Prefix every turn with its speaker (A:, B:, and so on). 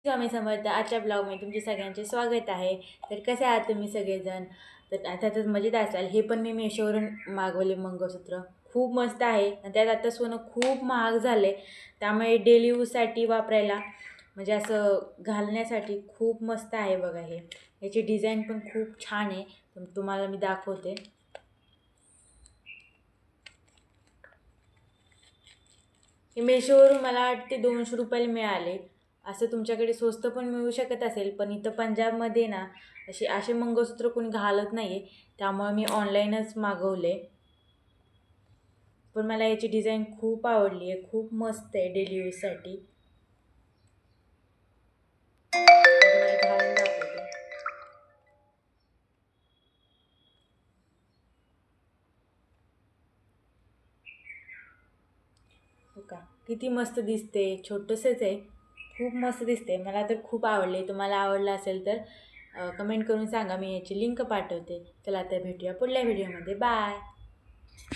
A: स्वामी समर्थ. आजच्या ब्लॉगमध्ये तुमचे सगळ्यांचे स्वागत आहे. तर कसे आहात तुम्ही सगळेजण? तर आता तर मजेत असाल. हे पण मी मेशोवरून मागवले मंगळसूत्र. खूप मस्त आहे आणि त्यात आता सोनं खूप महाग झाले, त्यामुळे डेली यूजसाठी वापरायला म्हणजे असं घालण्यासाठी खूप मस्त आहे बघा. हे याची डिझाईन पण खूप छान आहे. तुम्हाला मी दाखवते. हे मेशोवरून मला वाटते 200 रुपयाला मिळाले. असं तुमच्याकडे स्वस्त पण मिळू शकत असेल, पण इथं पंजाबमध्ये ना असे मंगळसूत्र कोणी घालत नाही आहे, त्यामुळे मी ऑनलाईनच मागवले. पण मला याची डिझाईन खूप आवडली आहे, खूप मस्त आहे डेली यूजसाठी. घालून दाखवते. हो का, किती मस्त दिसते. छोटंसंच आहे, खूप मस्त दिसते. मला तर खूप आवडले. तुम्हाला आवडलं असेल तर कमेंट करून सांगा, मी याची लिंक पाठवते. चला आता भेटूया पुढल्या व्हिडिओमध्ये. बाय.